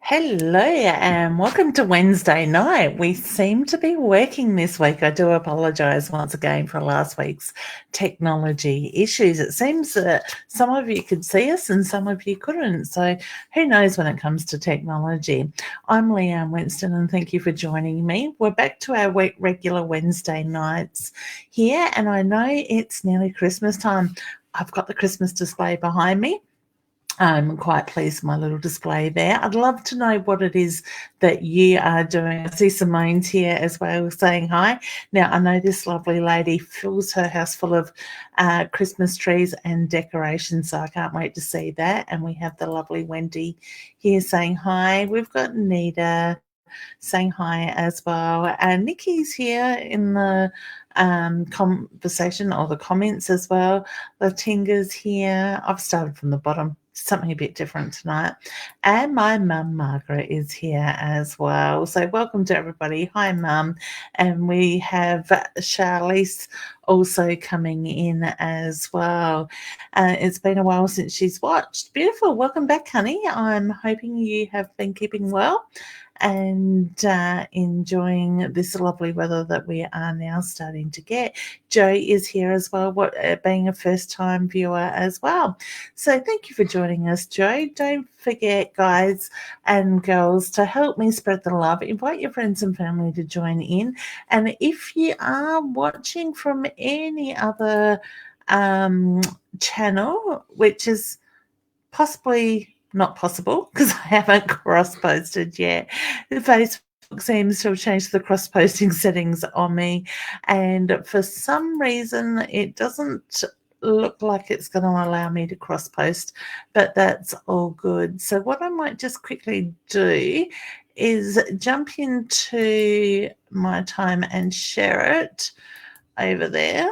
Hello and welcome to Wednesday night. We seem to be working this week. I do apologise once again for last week's technology issues. It seems that some of you could see us and some of you couldn't. So who knows when it comes to technology. I'm Leanne Winston and thank you for joining me. We're back to our regular Wednesday nights here, and I know it's nearly Christmas time. I've got the Christmas display behind me. I'm quite pleased with my little display there. I'd love to know what it is that you are doing. I see Simone's here as well saying hi. Now, I know this lovely lady fills her house full of Christmas trees and decorations, so I can't wait to see that. And we have the lovely Wendy here saying hi. We've got Nita saying hi as well. And Nikki's here in the conversation or the comments as well. Latinga's here. I've started from the bottom. Something a bit different tonight. And my mum, Margaret, is here as well. So welcome to everybody. Hi, Mum. And we have Charlize also coming in as well. It's been a while since she's watched. Beautiful. Welcome back, honey. I'm hoping you have been keeping well and enjoying this lovely weather that we are now starting to get. Joe is here as well, being a first-time viewer as well. So thank you for joining us, Joe. Don't forget, guys and girls, to help me spread the love. Invite your friends and family to join in. And if you are watching from any other channel, which is possibly not possible because I haven't cross-posted yet. Facebook seems to have changed the cross-posting settings on me, and for some reason it doesn't look like it's going to allow me to cross-post, but that's all good. So what I might just quickly do is jump into my time and share it over there.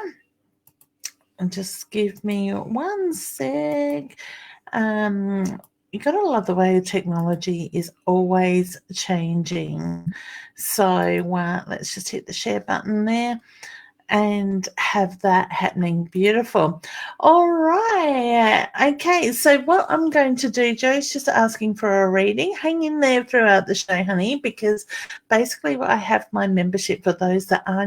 And just give me one sec. You got to love the way technology is always changing. So let's just hit the share button there and have that happening. Beautiful. All right. Okay, so what I'm going to do, Joe's just asking for a reading. Hang in there throughout the show, honey, because basically I have my membership for those that are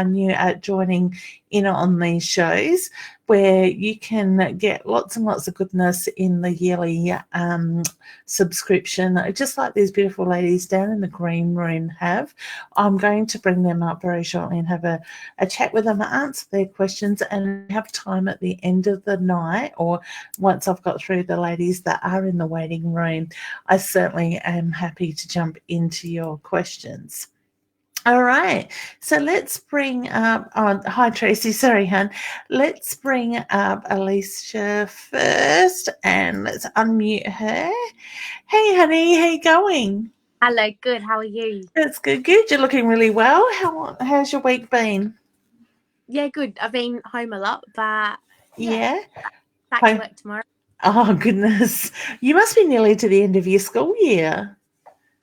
new at joining in on these shows, where you can get lots and lots of goodness in the yearly subscription, just like these beautiful ladies down in the green room have. I'm going to bring them up very shortly and have a chat with them, answer their questions, and have time at the end of the night, or once I've got through the ladies that are in the waiting room. I certainly am happy to jump into your questions. All right, so let's bring up, hi Tracy, sorry, hon. Let's bring up Alicia first and let's unmute her. Hey, honey, how you going? Hello, good. How are you? That's good. You're looking really well. How's your week been? Yeah, good. I've been home a lot, but yeah. Back to work tomorrow. Oh, goodness. You must be nearly to the end of your school year.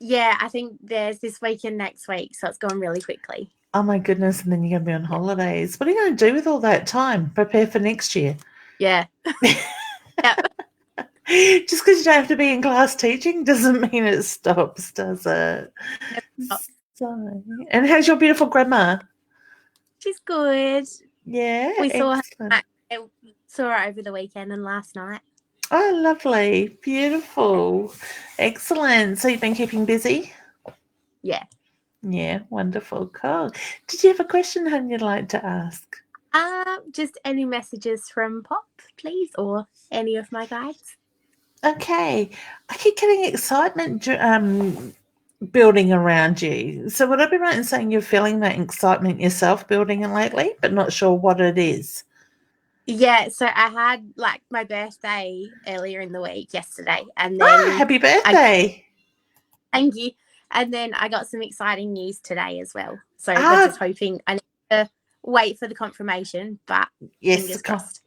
Yeah, I think there's this week and next week, so it's gone really quickly. Oh, my goodness. And then you're going to be on holidays. What are you going to do with all that time? Prepare for next year? Yeah. Yep. Just because you don't have to be in class teaching doesn't mean it stops, does it? So, and how's your beautiful grandma? She's good. Yeah. We saw her over the weekend and last night. Oh, lovely. Beautiful. Excellent. So you've been keeping busy? Yeah. Yeah, wonderful. Cool. Did you have a question, hon, you'd like to ask? Just any messages from Pop, please, or any of my guides. Okay. I keep getting excitement building around you. So would I be right in saying you're feeling that excitement yourself building lately, but not sure what it is? Yeah, so I had my birthday earlier in the week yesterday, and then happy birthday. Thank you. And then I got some exciting news today as well. So we're just hoping. I need to wait for the confirmation, but yes, fingers crossed.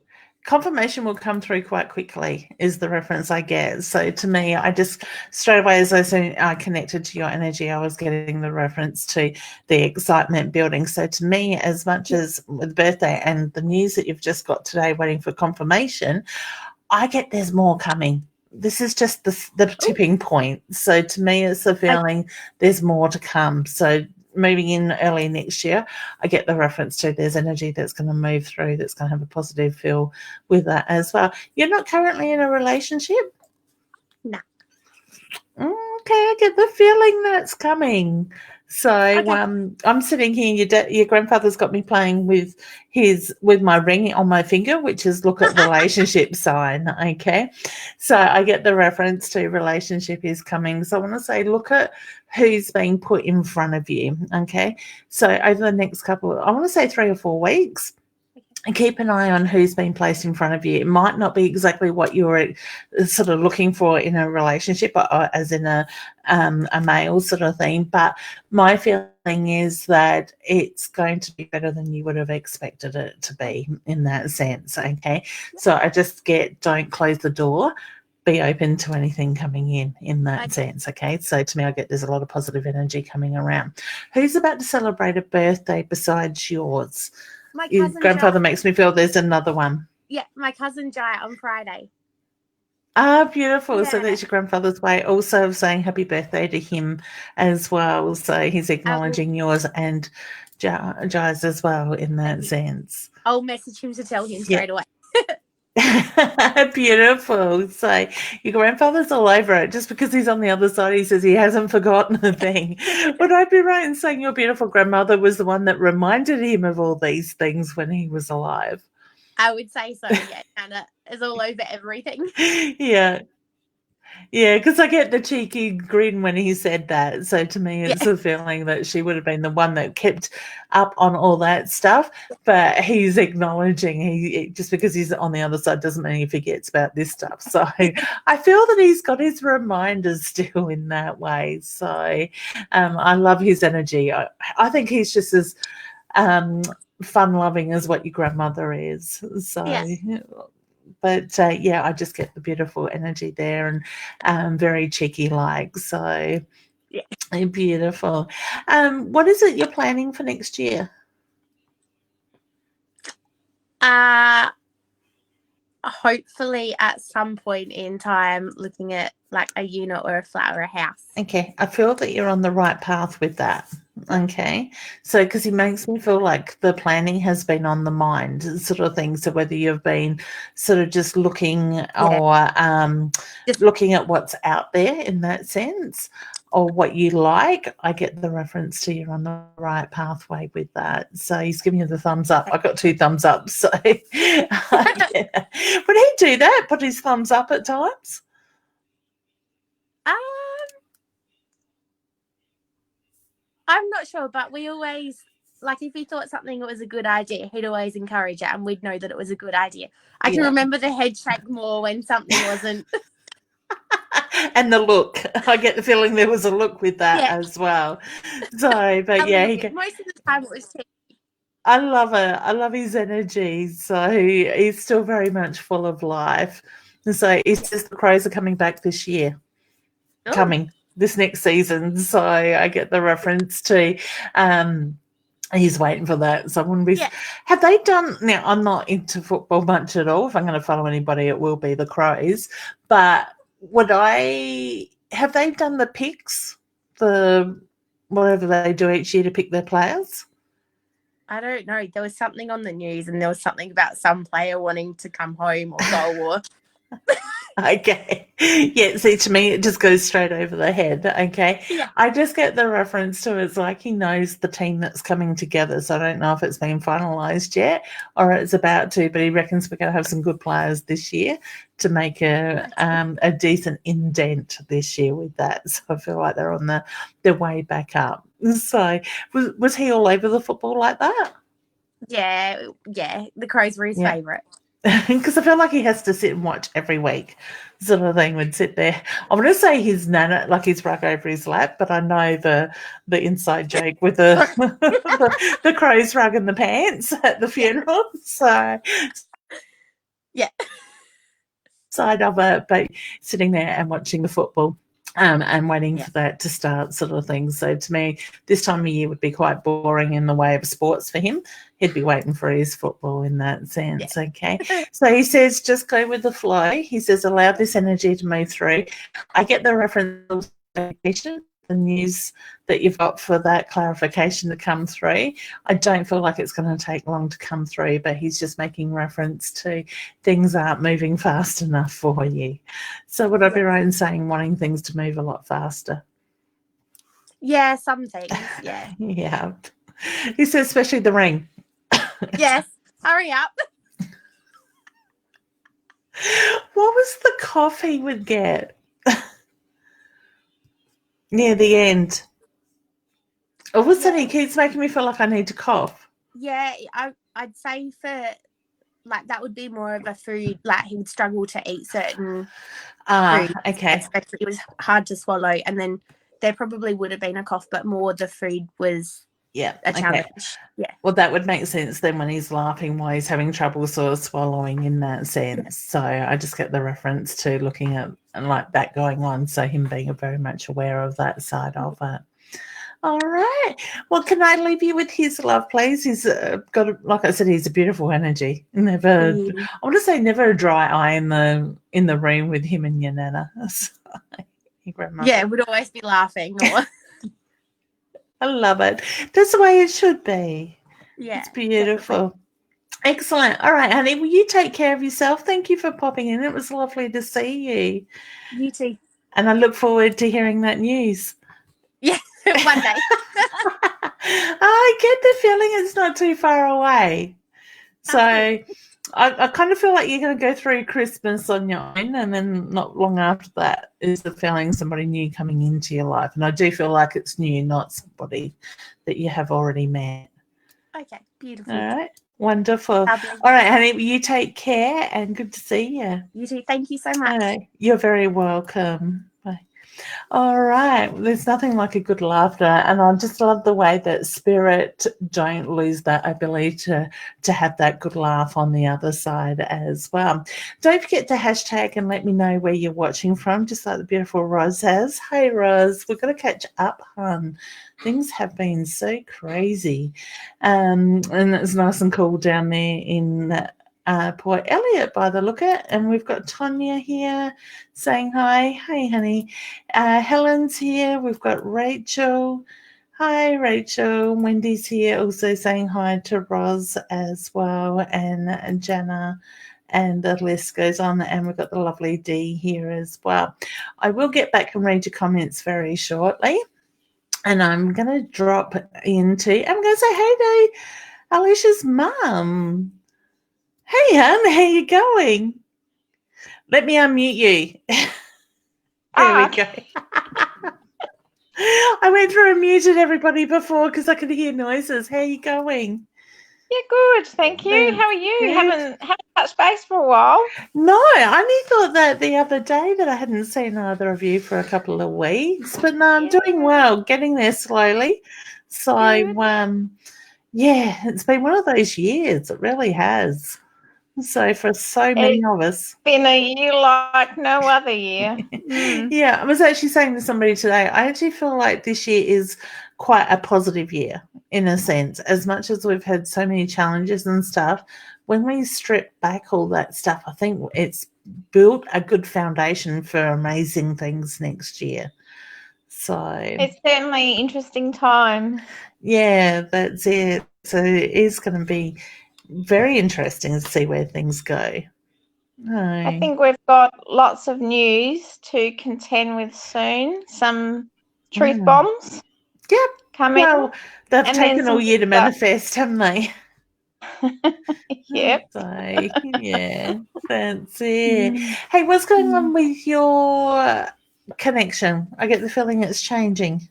Confirmation will come through quite quickly is the reference I get. So to me, I just straight away, as I connected to your energy, I was getting the reference to the excitement building. So to me, as much as with birthday and the news that you've just got today waiting for confirmation, I get there's more coming. This is just the tipping point. So to me, it's a feeling there's more to come. So moving in early next year, I get the reference to there's energy that's going to move through, that's going to have a positive feel with that as well. You're not currently in a relationship? No. Okay, I get the feeling that's coming. So I'm sitting here. Your grandfather's got me playing with my ring on my finger, which is look at relationship sign. Okay, so I get the reference to relationship is coming. So I want to say look at who's being put in front of you. Okay, so over the next I want to say 3 or 4 weeks. And keep an eye on who's been placed in front of you. It might not be exactly what you're sort of looking for in a relationship, or as in a male sort of thing. But my feeling is that it's going to be better than you would have expected it to be in that sense. Okay, so I just don't close the door. Be open to anything coming in that sense. Okay, so to me, I get there's a lot of positive energy coming around. Who's about to celebrate a birthday besides yours? My cousin grandfather makes me feel there's another one. Yeah, my cousin Jai on Friday. Ah, beautiful. Yeah. So that's your grandfather's way also of saying happy birthday to him as well. So he's acknowledging yours and Jai's as well in that sense. I'll message him to tell him straight away. Beautiful. So your grandfather's all over it. Just because he's on the other side, he says he hasn't forgotten a thing. Would I be right in saying your beautiful grandmother was the one that reminded him of all these things when he was alive? I would say so, yeah. Kind of is all over everything. Yeah. Yeah, because I get the cheeky grin when he said that. So to me, it's a feeling that she would have been the one that kept up on all that stuff. But he's acknowledging just because he's on the other side doesn't mean he forgets about this stuff. So I feel that he's got his reminders still in that way. So I love his energy. I think he's just as fun-loving as what your grandmother is. So. Yeah. But I just get the beautiful energy there and very cheeky like. So beautiful. What is it you're planning for next year? Hopefully at some point in time looking at like a unit or a flat or a house. Okay, I feel that you're on the right path with that. Okay, so because he makes me feel like the planning has been on the mind sort of thing. So whether you've been sort of just looking or just looking at what's out there in that sense or what you like, I get the reference to you're on the right pathway with that. So he's giving you the thumbs up. I got 2 thumbs up. So would he do that? Put his thumbs up at times? I'm not sure, but we always, like, if he thought something was a good idea, he'd always encourage it and we'd know that it was a good idea. I can remember the head shake more when something wasn't. And the look. I get the feeling there was a look with that as well. So, but most of the time it was cheeky. I love it. I love his energy. So he's still very much full of life. And so he says the crows are coming back this year. Oh. Coming this next season. So I get the reference to he's waiting for that. So I wouldn't be have they done now I'm not into football much at all. If I'm going to follow anybody, it will be the Crows. But have they done the picks, the whatever they do each year to pick their players? I don't know. There was something on the news and there was something about some player wanting to come home or go or Okay. Yeah, see, to me, it just goes straight over the head. Okay. Yeah. I just get the reference to it's like he knows the team that's coming together. So I don't know if it's been finalised yet or it's about to, but he reckons we're going to have some good players this year to make a decent indent this year with that. So I feel like they're on their way back up. So was he all over the football like that? Yeah. The Crows were his favourite. Because I feel like he has to sit and watch every week, sort of thing. Would sit there. I'm going to say his nana, like his rug over his lap, but I know the inside joke with the Crows rug and the pants at the funeral. So side of it, but sitting there and watching the football. and waiting for that to start, sort of thing. So to me, this time of year would be quite boring in the way of sports for him. He'd be waiting for his football in that sense. Yeah. Okay. So he says, just go with the flow. He says, allow this energy to move through. I get the reference to the news that you've got for that clarification to come through. I don't feel like it's going to take long to come through, but he's just making reference to things aren't moving fast enough for you. So would I be right in saying wanting things to move a lot faster? Yeah, some things, yeah. Yeah. He says, especially the ring. Yes, hurry up. What was the cough he would get near the end? All of a sudden, he keeps making me feel like I need to cough. Yeah, I'd say for, like, that would be more of a food, like he would struggle to eat certain foods. Okay. Especially, it was hard to swallow, and then there probably would have been a cough, but more the food was a challenge. Okay. Yeah. Well, that would make sense then when he's laughing while he's having trouble sort of swallowing in that sense. Yeah. So I just get the reference to looking at like that going on. So him being very much aware of that side of it. All right. Well, can I leave you with his love, please? He's got, like I said, he's a beautiful energy. Never, I want to say, never a dry eye in the room with him and your nana. Yeah, would always be laughing. I love it. That's the way it should be. Yeah, it's beautiful. Definitely. Excellent. All right, honey. Will you take care of yourself? Thank you for popping in. It was lovely to see you. You too. And I look forward to hearing that news. Yeah, one day. I get the feeling it's not too far away. So I kind of feel like you're going to go through Christmas on your own, and then not long after that is the feeling somebody new coming into your life. And I do feel like it's new, not somebody that you have already met. Okay, beautiful. All right, wonderful. Lovely. All right, honey, you take care, and good to see you. You too. Thank you so much. You're very welcome. Bye. All right. There's nothing like a good laughter. And I just love the way that spirit don't lose that ability to have that good laugh on the other side as well. Don't forget to hashtag and let me know where you're watching from, just like the beautiful Roz has. Hey, Roz, we've got to catch up, hon. Things have been so crazy. And it's nice and cool down there in Port Elliot by the look at it. And we've got Tonya here saying hi. Hey, honey. Helen's here. We've got Rachel. Hi, Rachel. Wendy's here also saying hi to Roz as well, and Jana, and the list goes on. And we've got the lovely Dee here as well. I will get back and read your comments very shortly. And I'm going to drop into, I'm going to say hey to Alicia's mum. Hey, hon, how you going? Let me unmute you. There we go. I went through and muted everybody before because I could hear noises. How you going? Yeah, good. Thank you. How are you? Good. Haven't touched base for a while. No, I only thought that the other day that I hadn't seen either of you for a couple of weeks. But no, I'm doing well, getting there slowly. So, yeah, it's been one of those years. It really has. So for so many of us. It's been a year like no other year. Yeah, I was actually saying to somebody today, I actually feel like this year is quite a positive year in a sense. As much as we've had so many challenges and stuff, when we strip back all that stuff, I think it's built a good foundation for amazing things next year. So it's certainly an interesting time. Yeah, that's it. So it is going to be very interesting to see where things go. I think we've got lots of news to contend with soon. Some truth bombs. Yep. Coming. Well, they've taken all year to manifest, haven't they? Yep. So, yeah, that's it. Hey, what's going on with your connection? I get the feeling it's changing.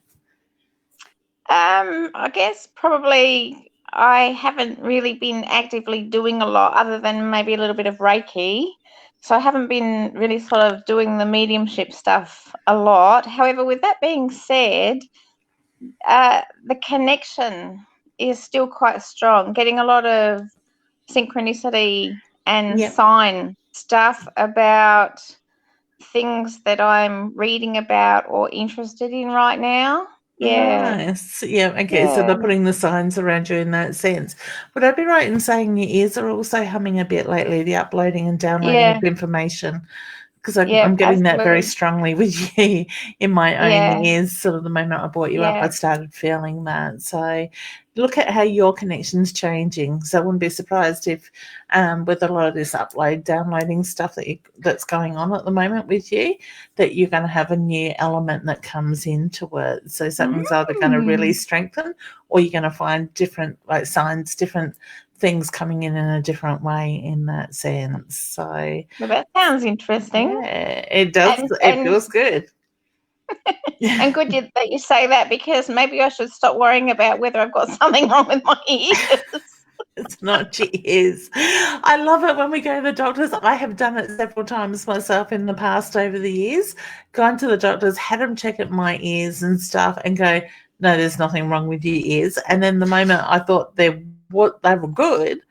I guess probably I haven't really been actively doing a lot other than maybe a little bit of Reiki. So I haven't been really sort of doing the mediumship stuff a lot. However, with that being said, the connection is still quite strong. Getting a lot of synchronicity and sign stuff about things that I'm reading about or interested in right now. Yeah. Nice. Yeah. Okay. So Yeah. they're putting the signs around you in that sense. Would I be right in saying your ears are also humming a bit lately, the uploading and downloading Yeah. of information? Because I'm Yep, getting that very absolutely. strongly with you in my Yeah. own ears. Sort of the moment I brought you up, Yeah. I started feeling that. So look at how your connection's changing. So I wouldn't be surprised if with a lot of this downloading stuff that's going on at the moment with you, that you're going to have a new element that comes into it. So something's either going to really strengthen, or you're going to find different signs, different things coming in a different way in that sense. So Well, that sounds interesting. yeah, it does. It feels good. And good that you say that, because maybe I should stop worrying about whether I've got something wrong with my ears. It's not your ears. I love it when we go to the doctors. I have done it several times myself in the past over the years. Gone to the doctors, had them check at my ears and stuff and go, no, there's nothing wrong with your ears. And then the moment I thought they were good,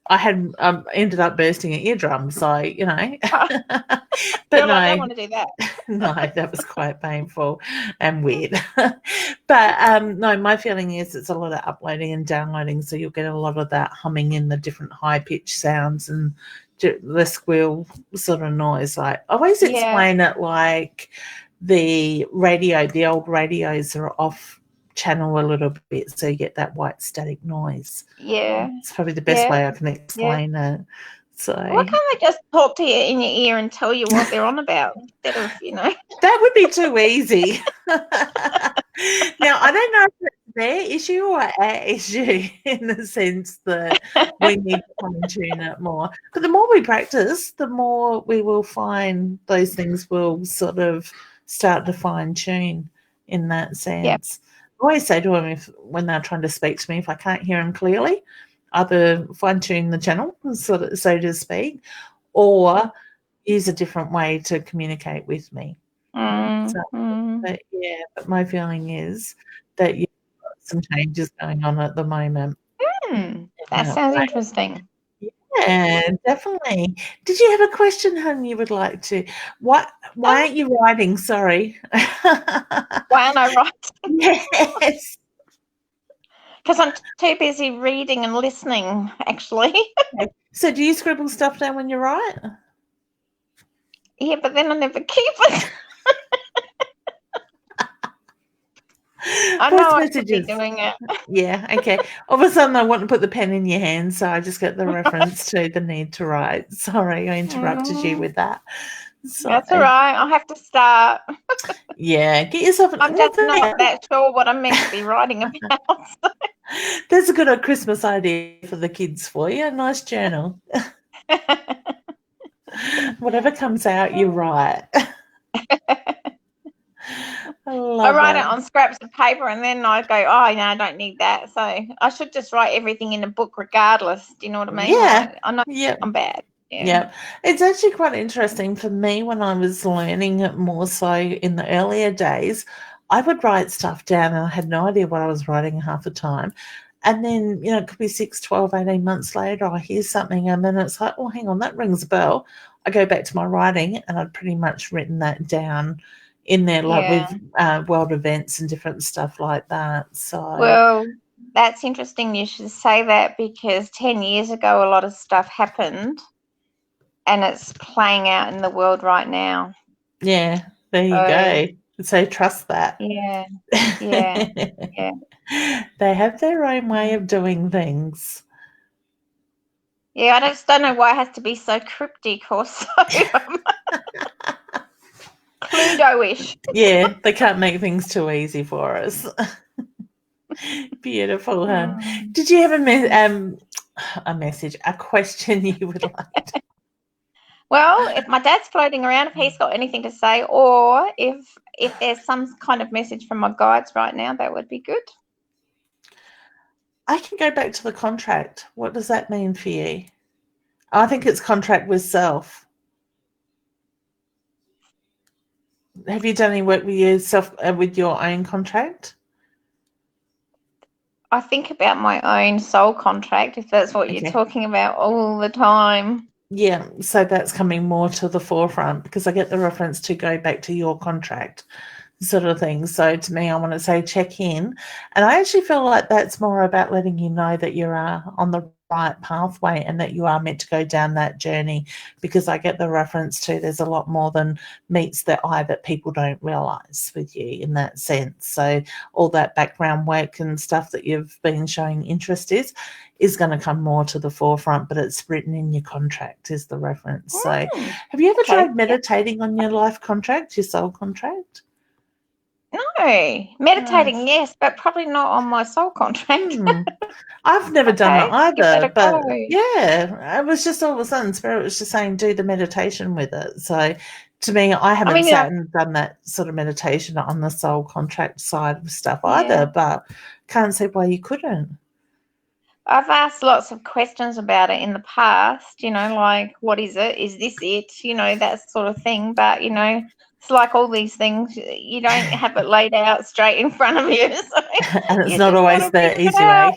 I had ended up bursting an eardrum. So, you know. But no, I don't want to do that. No, that was quite painful and weird. But no, my feeling is it's a lot of uploading and downloading, so you'll get a lot of that humming in the different high-pitched sounds and the squeal sort of noise. Like I always explain it like the old radios are off channel a little bit, so you get that white static noise. Yeah. It's probably the best way I can explain it. So why can't they just talk to you in your ear and tell you what they're on about instead of, That would be too easy. Now, I don't know if it's their issue or our issue in the sense that we need to fine-tune it more. But the more we practice, the more we will find those things will sort of start to fine-tune in that sense. Yep. I always say to them, when they're trying to speak to me, if I can't hear them clearly, either fine-tune the channel, so to speak, or use a different way to communicate with me. But my feeling is that you've got some changes going on at the moment. That sounds interesting. Yeah, definitely. Did you have a question, hon, you would like to? Why aren't you writing? Sorry. Why aren't I writing? Yes. Because I'm too busy reading and listening, actually. Okay. So do you scribble stuff down when you write? Yeah, but then I never keep it. I know I should be doing it. Yeah, okay. All of a sudden I want to put the pen in your hand, so I just get the reference to the need to write. Sorry, I interrupted you with that. So, that's all right. I'll have to start. Yeah, get yourself I'm just not that sure what I'm meant to be writing about. There's a good Christmas idea for the kids for you. A nice journal. Whatever comes out, you write. I write it on scraps of paper and then I go, oh, no, I don't need that. So I should just write everything in a book regardless. Do you know what I mean? Yeah. I know I'm bad. Yeah. It's actually quite interesting for me when I was learning it more so in the earlier days. I would write stuff down and I had no idea what I was writing half the time. And then, it could be 6, 12, 18 months later, I hear something and then it's like, oh, hang on, that rings a bell. I go back to my writing and I'd pretty much written that down in there, like with world events and different stuff like that. So, well, that's interesting you should say that, because 10 years ago a lot of stuff happened and it's playing out in the world right now. Yeah, there you go. So trust that. Yeah. They have their own way of doing things. Yeah, I just don't know why it has to be so cryptic or so Cluedo-ish. Yeah, they can't make things too easy for us. Beautiful, huh? Did you have a question you would like to? Well, if my dad's floating around, if he's got anything to say, or if there's some kind of message from my guides right now, that would be good. I can go back to the contract. What does that mean for you? I think it's contract with self. Have you done any work with yourself with your own contract? I think about my own soul contract, if that's what you're talking about all the time. Yeah, so that's coming more to the forefront because I get the reference to go back to your contract sort of thing. So to me, I want to say check in. And I actually feel like that's more about letting you know that you are on the right pathway and that you are meant to go down that journey, because I get the reference to there's a lot more than meets the eye that people don't realize with you in that sense. So all that background work and stuff that you've been showing interest is going to come more to the forefront, but it's written in your contract is the reference. So have you ever tried meditating on your life contract, your soul contract? No, meditating, yes, but probably not on my soul contract. I've never done that either, but go. yeah, it was just all of a sudden Spirit was just saying do the meditation with it. So to me, I haven't sat and done that sort of meditation on the soul contract side of stuff either, but can't see why you couldn't. I've asked lots of questions about it in the past, like, what is it? Is this it? That sort of thing. But, it's like all these things, you don't have it laid out straight in front of you. So and it's not always the easy way.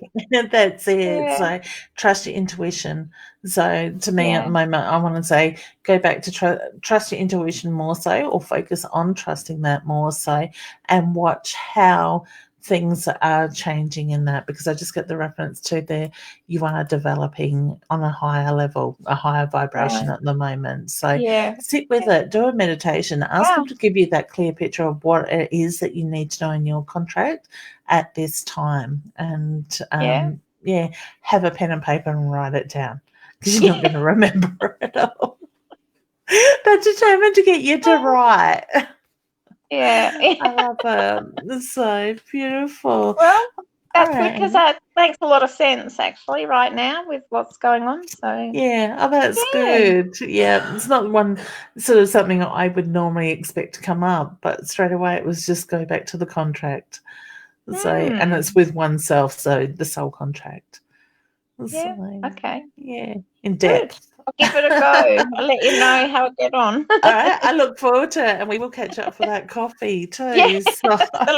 That's it. Yeah. So trust your intuition. So to me at the moment, I want to say go back to trust your intuition more so, or focus on trusting that more so, and watch how things are changing in that, because I just get the reference to there you are developing on a higher level, a higher vibration at the moment. So sit with it, do a meditation, ask them to give you that clear picture of what it is that you need to know in your contract at this time, and have a pen and paper and write it down, because you're not going to remember it all. They're determined to get you to write. Yeah. I love it. It's so beautiful. Well, that's good, because that makes a lot of sense actually right now with what's going on. So that's good. Yeah, it's not one sort of something I would normally expect to come up, but straight away it was just go back to the contract. So and it's with oneself, so the soul contract. Yeah. So, okay. Yeah, in depth. Good. I'll give it a go. I'll let you know how I get on. All right, I look forward to it, and we will catch up for that coffee too. Yeah, it's a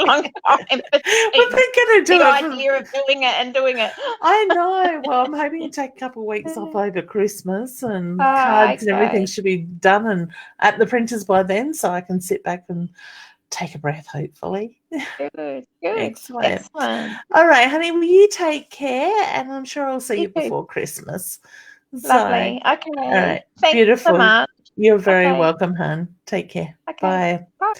long time. We've been going to do the idea of doing it. I know. Well, I'm hoping to take a couple of weeks off over Christmas, and cards and everything should be done and at the printers by then, so I can sit back and take a breath, hopefully. Good. Excellent. All right, honey, will you take care, and I'm sure I'll see you before Christmas. Lovely. So, okay. All right. Thanks Beautiful. so much. You're very welcome, hon. Take care. Okay. Bye.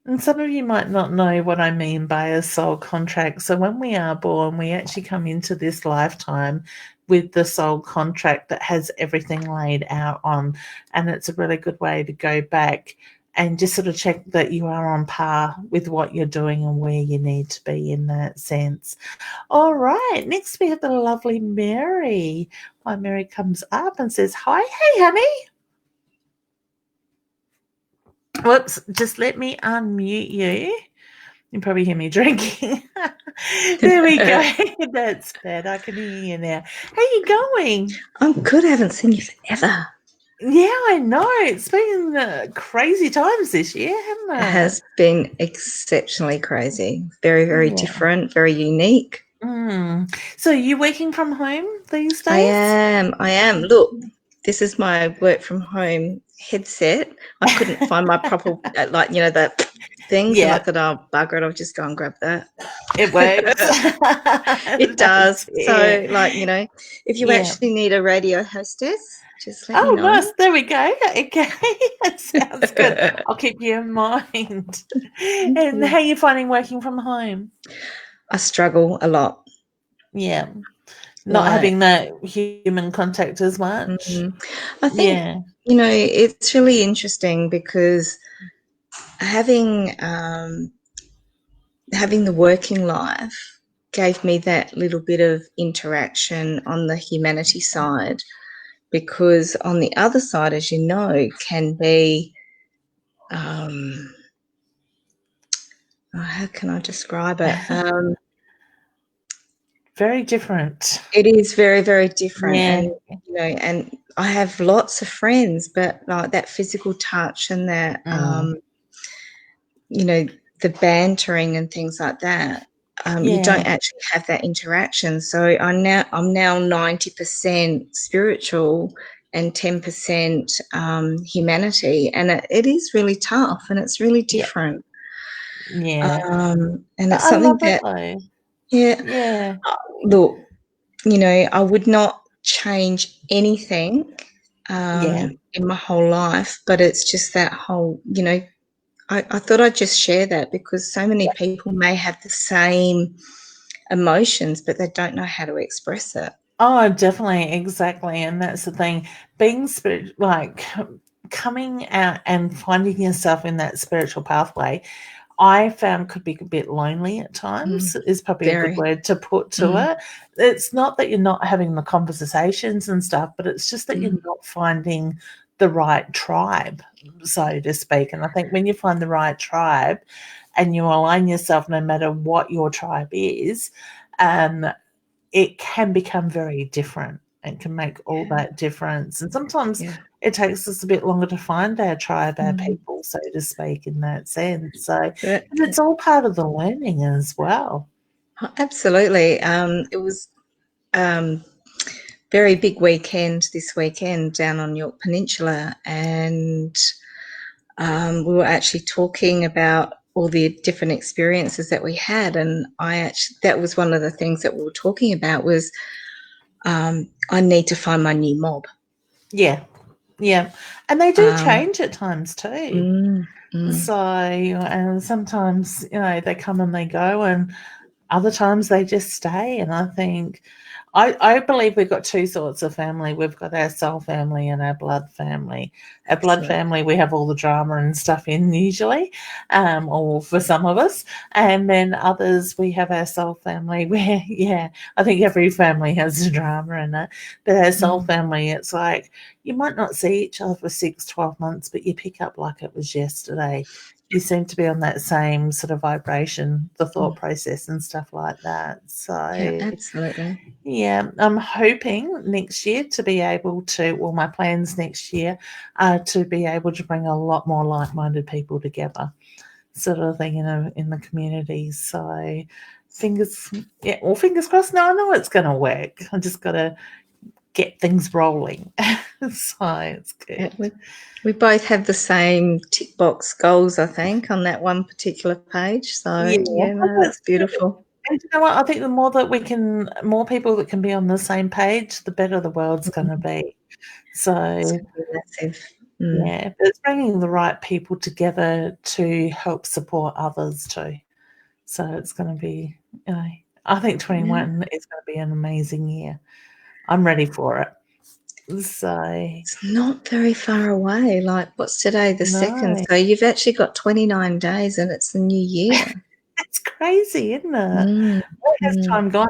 And some of you might not know what I mean by a soul contract. So when we are born, we actually come into this lifetime with the soul contract that has everything laid out on. And it's a really good way to go back and just sort of check that you are on par with what you're doing and where you need to be in that sense. All right. Next, we have the lovely Mary. Why Mary comes up and says, hi, hey, honey. Whoops, just let me unmute you. You can probably hear me drinking. There we go. That's better. I can hear you now. How are you going? I'm good. I haven't seen you forever. Yeah, I know. It's been crazy times this year, hasn't it? It has been exceptionally crazy. Very, very different, very unique. So are you working from home these days? I am. Look, this is my work from home headset. I couldn't find my proper, the things. Yeah. And I thought, oh, bugger it, I'll just go and grab that. It works. It does. So, if you actually need a radio hostess, just let me know. Nice. There we go. Okay. That sounds good. I'll keep you in mind. And how are you finding working from home? I struggle a lot. Yeah. Not having that human contact as much. Mm-hmm. I think, it's really interesting because having the working life gave me that little bit of interaction on the humanity side, because on the other side, as you know, can be, how can I describe it? Very different. It is very, very different. Yeah. And I have lots of friends, but like that physical touch and that, the bantering and things like that, you don't actually have that interaction. So I'm now 90% spiritual and 10% humanity. And it is really tough and it's really different. Yeah. And But it's I something love it that, though. yeah, Yeah. look, you know, I would not change anything Yeah. in my whole life, but it's just that whole, you know, I thought I'd just share that because so many people may have the same emotions, but they don't know how to express it. Oh, definitely, exactly, and that's the thing. Being like coming out and finding yourself in that spiritual pathway, I found could be a bit lonely at times. Is probably a good Very. word to put to it. It's not that you're not having the conversations and stuff, but it's just that you're not finding the right tribe, so to speak. And I think when you find the right tribe, and you align yourself, no matter what your tribe is, it can become very different and can make all that difference. And sometimes it takes us a bit longer to find our tribe, our people, so to speak, in that sense. So and it's all part of the learning as well. Absolutely. It was very big weekend this weekend down on York Peninsula, and we were actually talking about all the different experiences that we had, and that was one of the things that we were talking about was I need to find my new mob. Yeah, and they do change at times too. So, and sometimes, you know, they come and they go, and other times they just stay. And I think, I believe we've got two sorts of family. We've got our soul family and our blood family. Our blood family, we have all the drama and stuff in usually, or for some of us. And then others, we have our soul family where, I think every family has a drama in it. But our soul family, it's like you might not see each other for 6-12 months, but you pick up like it was yesterday. You seem to be on that same sort of vibration, the thought process and stuff like that. So, absolutely. Yeah, I'm hoping next year to be able to, well, my plans next year are to be able to bring a lot more like-minded people together, sort of thing, in the community. So, fingers crossed. No, I know it's going to work. I just got to get things rolling. So it's good. We both have the same tick box goals, I think, on that one particular page. So that's beautiful. And you know what? I think the more people that can be on the same page, the better the world's going to be. So massive. Yeah, but it's bringing the right people together to help support others too. So it's going to be, I think 21 is going to be an amazing year. I'm ready for it. So it's not very far away. Like, what's today? The 2nd. So you've actually got 29 days and it's the new year. It's crazy, isn't it? Where has time gone?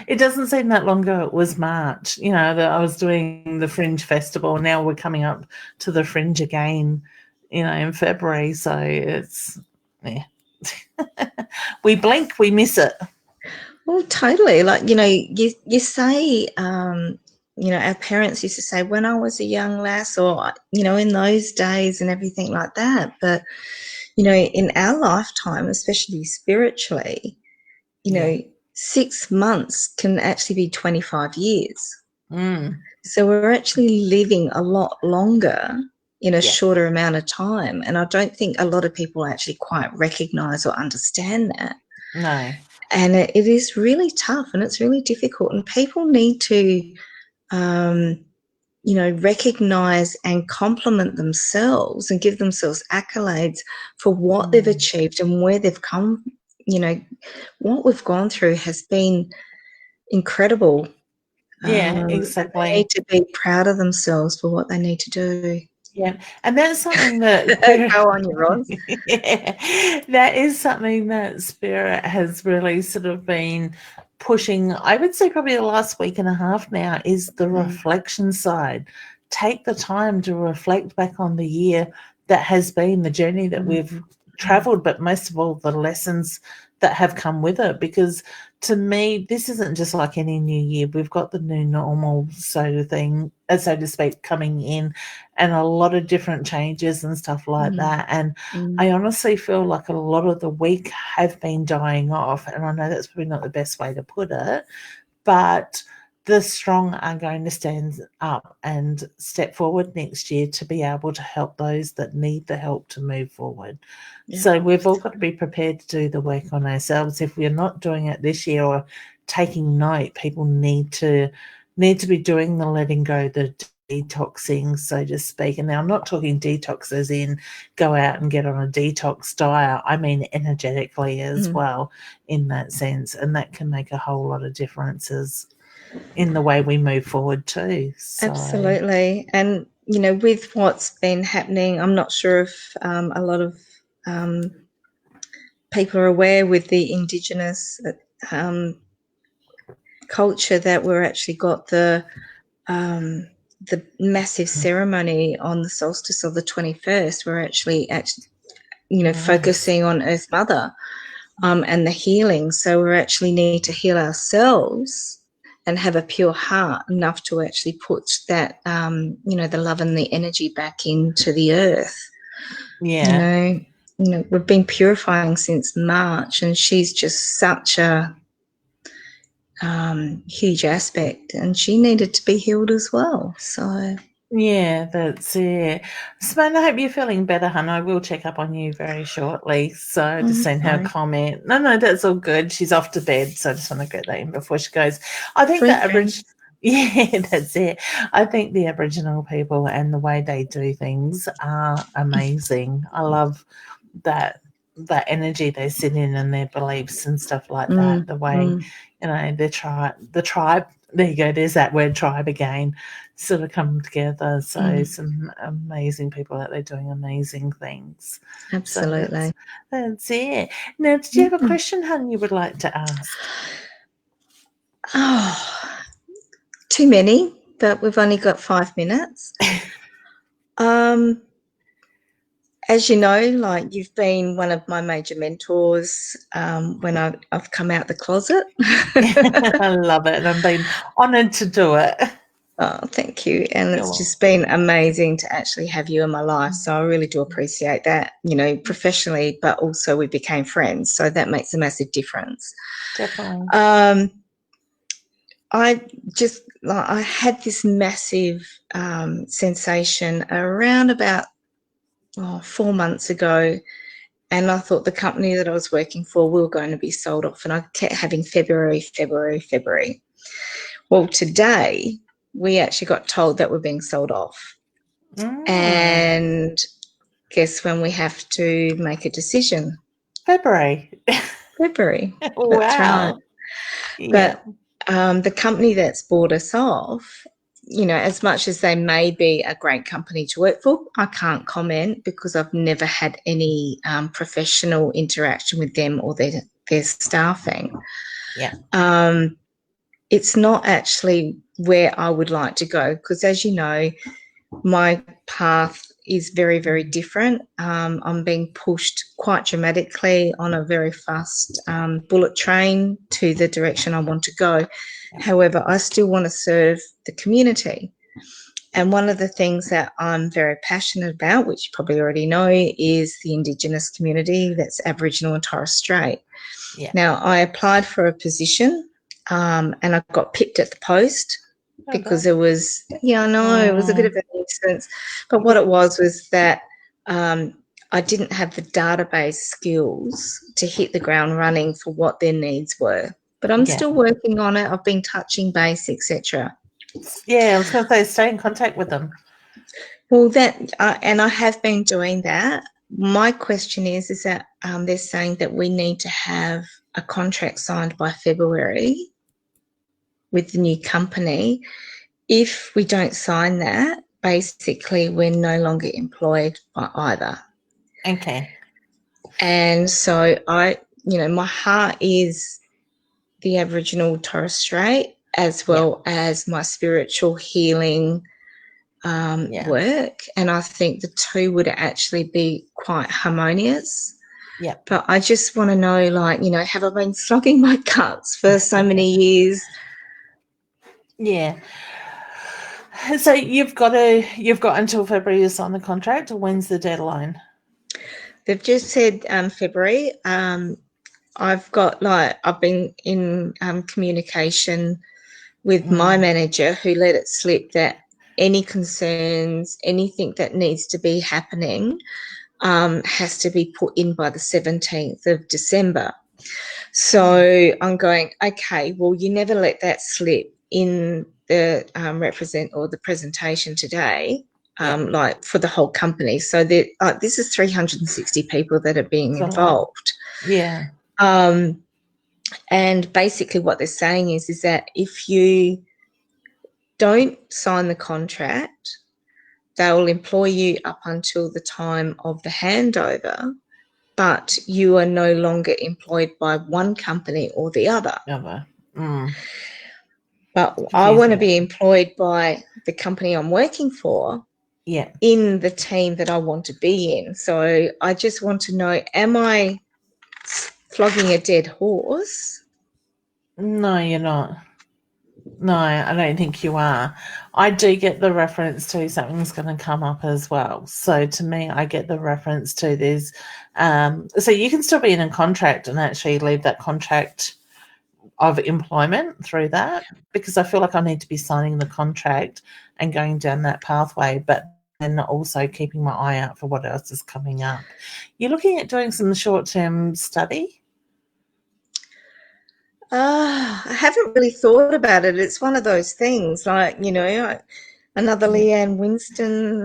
It doesn't seem that long ago. It was March, that I was doing the Fringe Festival. Now we're coming up to the Fringe again, in February. So it's, we blink, we miss it. Well, totally. Like, you say, our parents used to say, when I was a young lass, or, in those days and everything like that. But, in our lifetime, especially spiritually, 6 months can actually be 25 years. So we're actually living a lot longer in a shorter amount of time. And I don't think a lot of people actually quite recognize or understand that. No. And it is really tough and it's really difficult. And people need to, recognize and compliment themselves and give themselves accolades for what they've achieved and where they've come. What we've gone through has been incredible. Yeah, exactly. They need to be proud of themselves for what they need to do. Yeah, and that's something that go on, you Roz. That is something that Spirit has really sort of been pushing. I would say probably the last week and a half now is the reflection side. Take the time to reflect back on the year that has been, the journey that we've traveled, but most of all the lessons that have come with it. Because to me, this isn't just like any new year. We've got the new normal so to speak, coming in, and a lot of different changes and stuff like that. And I honestly feel like a lot of the week have been dying off. And I know that's probably not the best way to put it, but the strong are going to stand up and step forward next year to be able to help those that need the help to move forward. Yeah. So we've all got to be prepared to do the work on ourselves. If we're not doing it this year or taking note, people need to be doing the letting go, the detoxing, so to speak. And now I'm not talking detox as in go out and get on a detox diet. I mean energetically as well in that sense. And that can make a whole lot of differences in the way we move forward too. So. Absolutely. And, you know, with what's been happening, I'm not sure if a lot of people are aware with the Indigenous culture that we're actually got the massive ceremony on the solstice of the 21st. We're actually you know, focusing on Earth Mother and the healing. So we actually need to heal ourselves and have a pure heart enough to actually put that, you know, the love and the energy back into the earth. Yeah. You know, we've been purifying since March, and she's just such a huge aspect, and she needed to be healed as well. So yeah, that's it. Simone, I hope you're feeling better, hon. I will check up on you very shortly. So I just seen her comment. No, that's all good. She's off to bed, so I just want to get that in before she goes. I think that yeah, that's it. I think the Aboriginal people and the way they do things are amazing. I love that energy they sit in and their beliefs and stuff like that. The way, you know, the tribe. There you go. There's that word, tribe again. Sort of come together. So some amazing people out there doing amazing things. Absolutely. So that's it. Now, did you have a question, hon, you would like to ask? Oh, too many, but we've only got 5 minutes. As you know, like, you've been one of my major mentors when I've come out the closet. I love it, and I'm being honoured to do it. Oh, thank you. And it's just been amazing to actually have you in my life. So I really do appreciate that, you know, professionally, but also we became friends. So that makes a massive difference. Definitely. I had this massive sensation around about 4 months ago, and I thought the company that I was working for, we were going to be sold off, and I kept having February. Well, today we actually got told that we're being sold off. And guess when we have to make a decision? February. Wow. That's right. Yeah. But the company that's bought us off, you know, as much as they may be a great company to work for, I can't comment because I've never had any professional interaction with them or their staffing. Yeah. It's not actually where I would like to go because, as you know, my path is very, very different. I'm being pushed quite dramatically on a very fast bullet train to the direction I want to go. However, I still want to serve the community. And one of the things that I'm very passionate about, which you probably already know, is the Indigenous community that's Aboriginal and Torres Strait. Yeah. Now, I applied for a position and I got pipped at the post because it was, it was a bit of a nuisance. But what it was that I didn't have the database skills to hit the ground running for what their needs were. But I'm still working on it. I've been touching base, etc. Yeah, I was going to say, stay in contact with them. Well, and I have been doing that. My question is that they're saying that we need to have a contract signed by February with the new company. If we don't sign that, basically we're no longer employed by either. Okay. And so my heart is the Aboriginal Torres Strait as well as my spiritual healing work. And I think the two would actually be quite harmonious. Yeah. But I just want to know, have I been slogging my guts for so many years? Yeah. So you've got until February to sign the contract, or when's the deadline? They've just said February. I've been in communication with my manager, who let it slip that any concerns, anything that needs to be happening has to be put in by the 17th of December. So I'm going, okay, well, you never let that slip in the the presentation today, like for the whole company. So this is 360 people that are being involved. Yeah. And basically what they're saying is that if you don't sign the contract, they will employ you up until the time of the handover, but you are no longer employed by one company or the other. But I want to be employed by the company I'm working for in the team that I want to be in. So I just want to know, am I flogging a dead horse? No, you're not. No, I don't think you are. I do get the reference to something's going to come up as well. So to me, I get the reference to this. So you can still be in a contract and actually leave that contract of employment through that, because I feel like I need to be signing the contract and going down that pathway, but then also keeping my eye out for what else is coming up. You're looking at doing some short-term study? I haven't really thought about it. It's one of those things, like, you know, another Leanne Winston.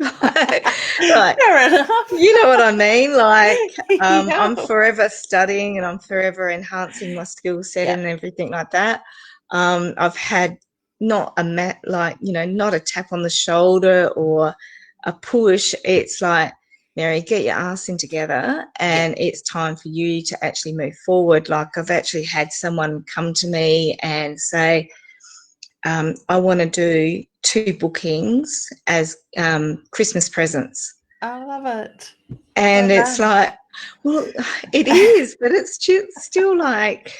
Like, fair enough. You know what I mean? Like, I'm forever studying and I'm forever enhancing my skill set and everything like that. I've had not a tap on the shoulder or a push. It's like, Mary, get your ass in together and it's time for you to actually move forward. Like, I've actually had someone come to me and say, I want to do 2 bookings as Christmas presents. I love it. And it's like, well, it is, but it's still like,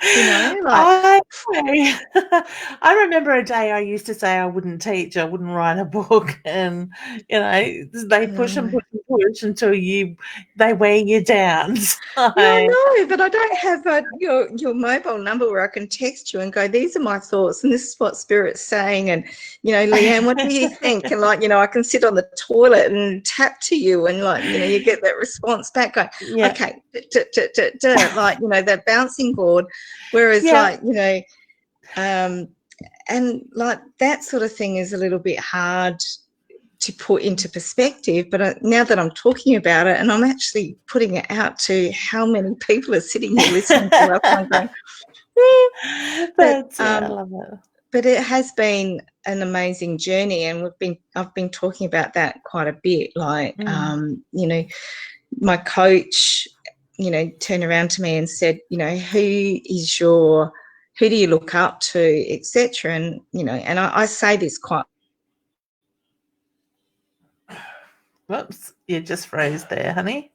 you know, like. I remember a day I used to say I wouldn't teach, I wouldn't write a book, and you know they push and push and push until they wear you down. So. Yeah, I know, but I don't have your mobile number where I can text you and go, these are my thoughts and this is what Spirit's saying, and you know, Leanne, what do you think? And like, you know, I can sit on the toilet and tap to you, and like, you know, you get that response back going, okay, like, you know, that bouncing board. Whereas like, you know, and like that sort of thing is a little bit hard to put into perspective, but now that I'm talking about it and I'm actually putting it out to how many people are sitting here listening to us, I'm going, I love it. But it has been an amazing journey, and I've been talking about that quite a bit. Like, you know, my coach, you know, turned around to me and said, you know, who do you look up to, etc. And you know, and I say this quite. Whoops, you just froze there, honey.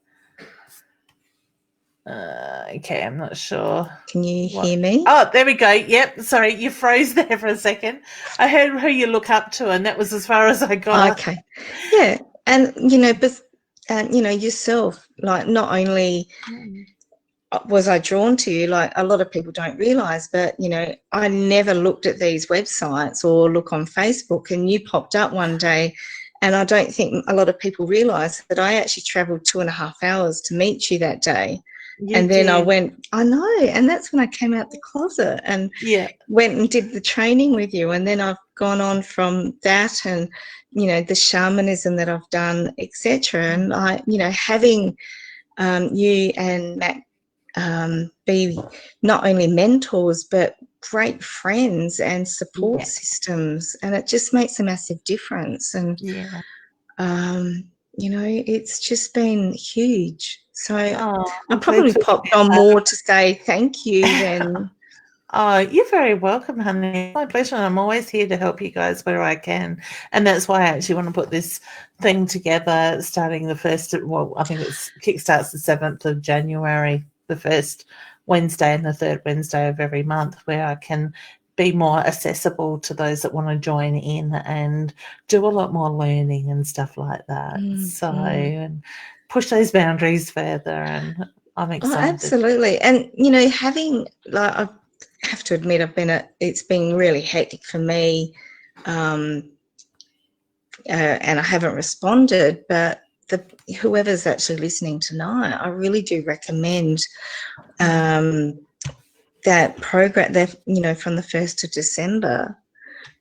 Okay, I'm not sure. Can you hear me? Oh, there we go. Yep, sorry, you froze there for a second. I heard who you look up to, and that was as far as I got. Okay, yeah, and you know, but you know, yourself, like, not only was I drawn to you, like a lot of people don't realise, but you know, I never looked at these websites or look on Facebook, and you popped up one day. And I don't think a lot of people realise that I actually travelled 2.5 hours to meet you that day. Then I went, I know, and that's when I came out the closet and went and did the training with you. And then I've gone on from that, and you know, the shamanism that I've done, etc. And I, you know, having you and Matt be not only mentors but great friends and support systems, and it just makes a massive difference. And you know, it's just been huge. So I probably popped on more to say thank you than. Oh, you're very welcome, honey. My pleasure. I'm always here to help you guys where I can. And that's why I actually want to put this thing together starting the first, well, I think it kickstarts the 7th of January, the first Wednesday and the third Wednesday of every month, where I can be more accessible to those that want to join in and do a lot more learning and stuff like that. And push those boundaries further, and I'm excited. Oh, absolutely. And, you know, having, like, have to admit it's been really hectic for me, and I haven't responded, but whoever's actually listening tonight, I really do recommend that program, that, you know, from the 1st of December,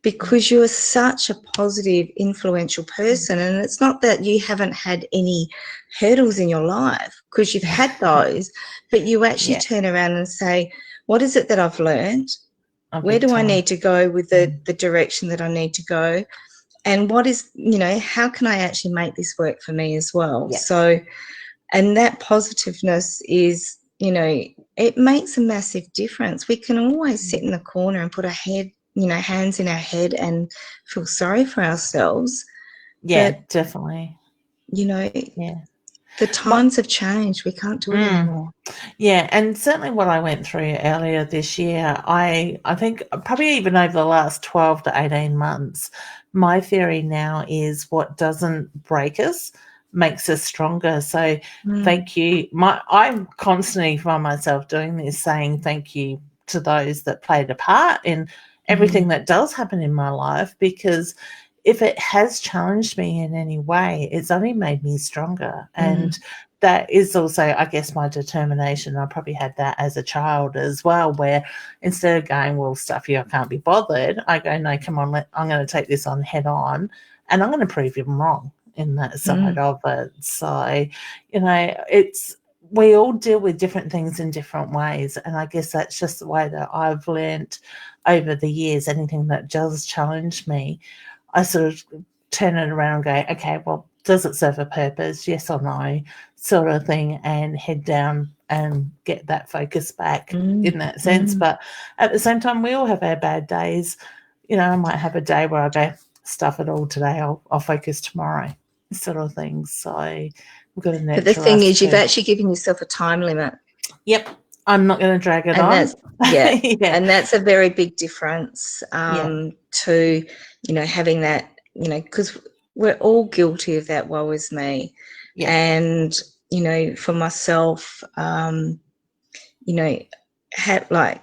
because you are such a positive, influential person. And it's not that you haven't had any hurdles in your life, because you've had those, but you actually turn around and say, what is it that I've learned? Where do I need to go with the direction that I need to go? And what is, you know, how can I actually make this work for me as well? Yeah. So, and that positiveness is, you know, it makes a massive difference. We can always sit in the corner and put our head, you know, hands in our head and feel sorry for ourselves. Yeah, but, definitely. You know, yeah, the times have changed. We can't do it anymore. Yeah, and certainly what I went through earlier this year, I think probably even over the last 12 to 18 months, my theory now is what doesn't break us makes us stronger. So thank you. I constantly find myself doing this, saying thank you to those that played a part in everything that does happen in my life, because if it has challenged me in any way, it's only made me stronger. And that is also, I guess, my determination. I probably had that as a child as well, where instead of going, well, stuff you, I can't be bothered, I go, no, come on, I'm going to take this on head on, and I'm going to prove him wrong in that side of it. So, you know, we all deal with different things in different ways. And I guess that's just the way that I've learnt over the years. Anything that does challenge me, I sort of turn it around and go, okay, well, does it serve a purpose? Yes or no, sort of thing, and head down and get that focus back in that sense. But at the same time, we all have our bad days. You know, I might have a day where I go, stuff it all today, I'll focus tomorrow, sort of thing. So we've got to nurture. But the thing is, you've actually given yourself a time limit. Yep. I'm not going to drag it on. That's, and that's a very big difference to, you know, having that, you know, because we're all guilty of that, woe is me. And, you know, for myself, you know, like,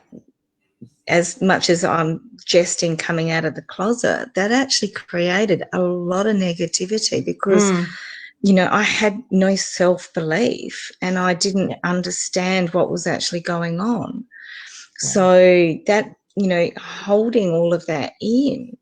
as much as I'm jesting coming out of the closet, that actually created a lot of negativity, because you know, I had no self-belief and I didn't understand what was actually going on. So that, you know, holding all of that in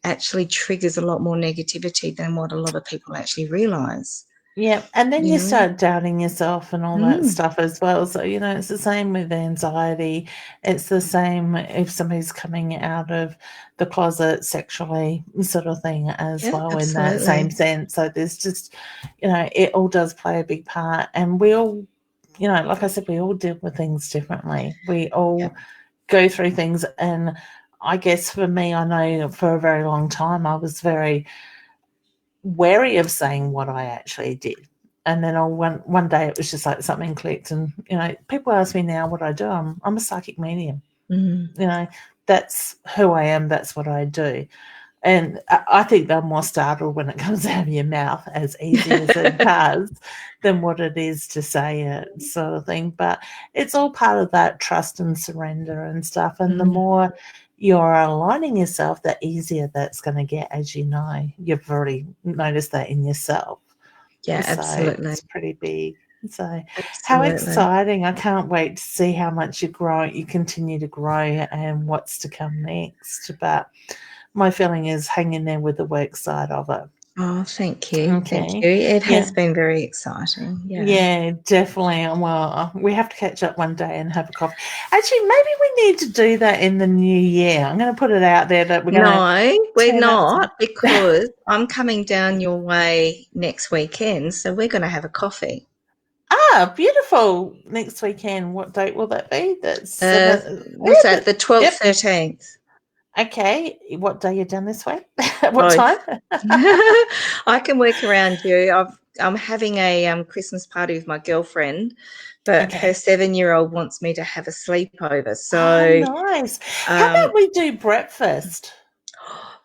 actually triggers a lot more negativity than what a lot of people actually realise. Yeah, and then you start doubting yourself and all that stuff as well. So, you know, it's the same with anxiety. It's the same if somebody's coming out of the closet sexually, sort of thing as well, in that same sense. So there's just, you know, it all does play a big part. And we all, you know, like I said, we all deal with things differently. We all go through things. And I guess for me, I know for a very long time I was very wary of saying what I actually did. And then one day it was just like something clicked, and, you know, people ask me now what I do. I'm a psychic medium. You know, that's who I am. That's what I do. And I think they're more startled when it comes out of your mouth, as easy as it does, than what it is to say it, sort of thing. But it's all part of that trust and surrender and stuff. And the more you're aligning yourself, the easier that's going to get, as you know. You've already noticed that in yourself. Yeah, so absolutely. It's pretty big. So how exciting. I can't wait to see how much you continue to grow, and what's to come next. But my feeling is hang in there with the work side of it. Oh, thank you. Okay. Thank you. It has been very exciting. Yeah, definitely. Well, we have to catch up one day and have a coffee. Actually, maybe we need to do that in the new year. I'm going to put it out there that we're going to... No, we're not, because I'm coming down your way next weekend, so we're going to have a coffee. Ah, beautiful. Next weekend. What date will that be? What's that? The 12th, 13th. Okay. What day are you done this week? What time? I can work around you. I'm having a Christmas party with my girlfriend, but her 7-year-old wants me to have a sleepover. So nice. How about we do breakfast?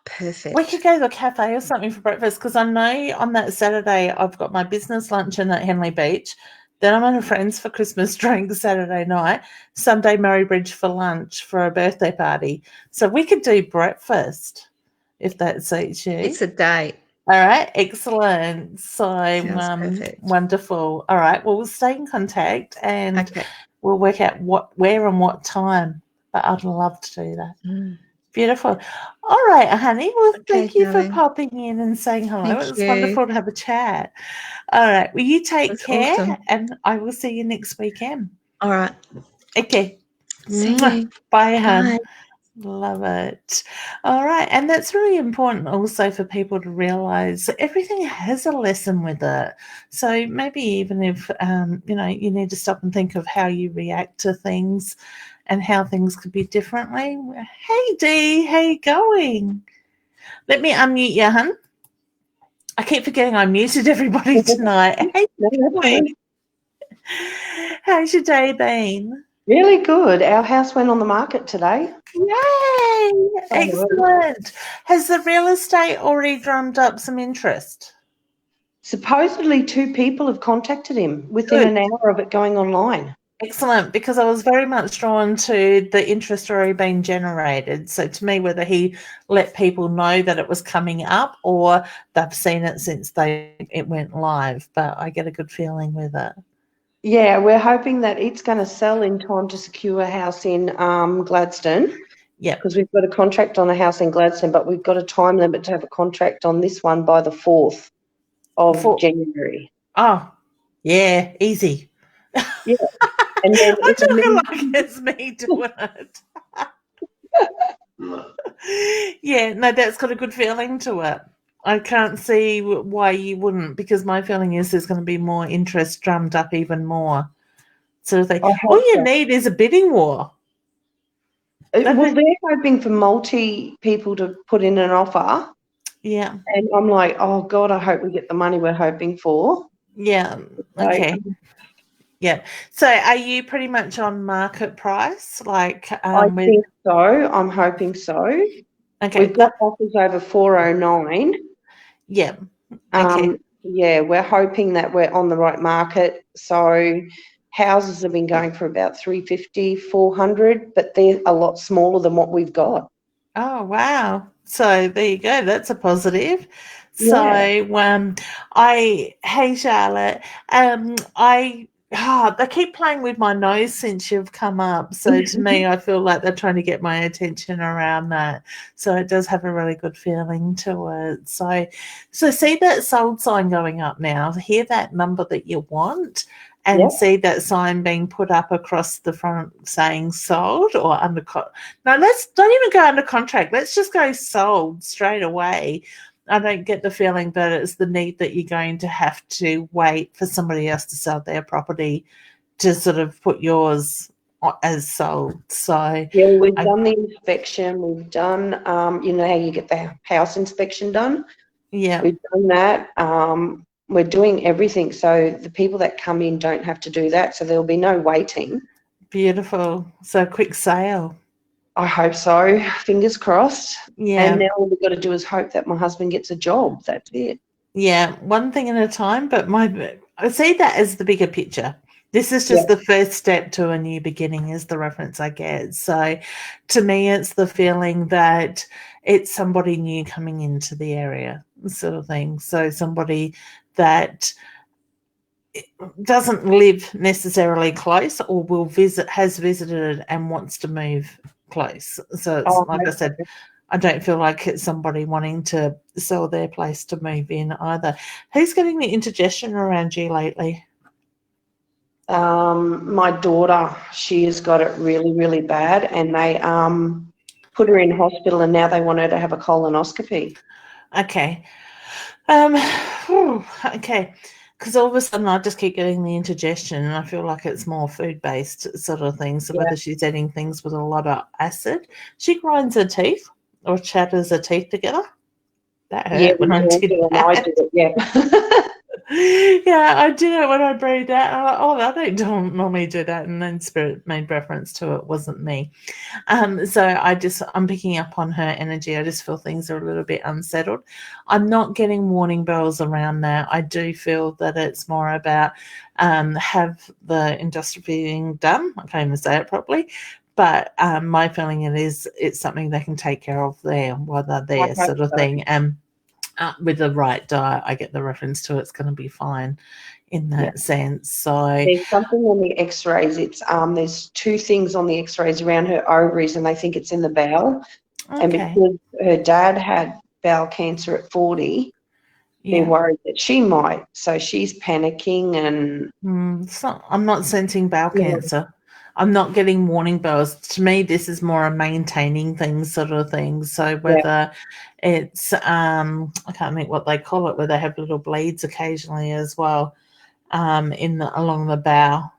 Perfect. We could go to a cafe or something for breakfast, because I know on that Saturday I've got my business luncheon at Henley Beach. Then I'm at a friend's for Christmas drink Saturday night. Sunday, Marybridge for lunch for a birthday party. So we could do breakfast if that suits you. It's a date. All right, excellent. So Sounds perfect. wonderful. All right, well, we'll stay in contact and Okay. we'll work out where and what time. But I'd love to do that. Beautiful. All right, honey. Well, Okay, thank you darling. for popping in and saying hello. Thank It was you. wonderful to have a chat. All right. Well, you take That's care, awesome. and I will see you next weekend. All right. Okay. See Mwah. you. Bye, hon. Bye. Love it. All right. And that's really important also for people to realize that everything has a lesson with it. So maybe even if, you need to stop and think of how you react to things and how things could be differently. Hey, Dee, how you going? Let me unmute you, hun. I keep forgetting I muted everybody tonight. Hey, Dee. How's your day been? Really good. Our house went on the market today. Yay! Excellent. Has the real estate already drummed up some interest? Supposedly 2 people have contacted him within Good. an hour of it going online. Excellent, because I was very much drawn to the interest already being generated. So to me, whether he let people know that it was coming up or they've seen it since it went live, but I get a good feeling with it. Yeah, we're hoping that it's going to sell in time to secure a house in Gladstone. Yeah. Because we've got a contract on a house in Gladstone, but we've got a time limit to have a contract on this one by the 4th of January. Oh, yeah, easy. Yeah. And then I'm talking like it's me doing it. Yeah, no, that's got a good feeling to it. I can't see why you wouldn't, because my feeling is there's going to be more interest drummed up even more. So all you need is a bidding war. Well, they're hoping for multi people to put in an offer. Yeah. And I'm like, oh, God, I hope we get the money we're hoping for. Yeah. Okay. Yeah. So are you pretty much on market price? Like, I think so. I'm hoping so. Okay. We've got offers over 409. Yeah. Okay. Yeah, we're hoping that we're on the right market. So houses have been going for about 350, 400, but they're a lot smaller than what we've got. Oh, wow. So there you go. That's a positive. Yeah. So hey, Charlotte, they keep playing with my nose since you've come up. So to me, I feel like they're trying to get my attention around that. So it does have a really good feeling to it. So see that sold sign going up now. Hear that number that you want. And see that sign being put up across the front saying sold or under contract. No, don't even go under contract. Let's just go sold straight away. I don't get the feeling that it's the need that you're going to have to wait for somebody else to sell their property to sort of put yours as sold. So yeah, we've done the inspection. We've done, how you get the house inspection done. Yeah, we've done that. We're doing everything so the people that come in don't have to do that, so there'll be no waiting. Beautiful. So quick sale. I hope so. Fingers crossed. Yeah. And now all we've got to do is hope that my husband gets a job. That's it. Yeah, one thing at a time, but I see that as the bigger picture. This is just the first step to a new beginning is the reference I get. So to me, it's the feeling that it's somebody new coming into the area sort of thing. So somebody that doesn't live necessarily close or has visited and wants to move close. So it's like I said, I don't feel like it's somebody wanting to sell their place to move in either. Who's getting the indigestion around you lately? My daughter, she has got it really, really bad, and they put her in hospital, and now they want her to have a colonoscopy. Okay. Okay. Because all of a sudden I just keep getting the indigestion and I feel like it's more food-based sort of thing. So whether she's eating things with a lot of acid, she grinds her teeth or chatters her teeth together. That hurt when I did that. I did it, Yeah, I did it when I breathed out. I'm like, oh, I don't normally do that. And then Spirit made reference to it wasn't me. So I'm picking up on her energy. I just feel things are a little bit unsettled. I'm not getting warning bells around that. I do feel that it's more about have the industrial feeding done. I can't even say it properly. But my feeling it's something they can take care of there while they're there, I hope sort of so. thing. With the right diet, I get the reference to it's going to be fine in that sense. So There's something on the X-rays. It's there's two things on the X-rays around her ovaries, and they think it's in the bowel. And okay, because her dad had bowel cancer at 40, they're yeah. worried that she might. So she's panicking and I'm not sensing bowel Yeah. cancer. I'm not getting warning bells. To me, this is more a maintaining thing sort of thing. So whether it's I can't think what they call it, where they have little bleeds occasionally as well, along the bowel.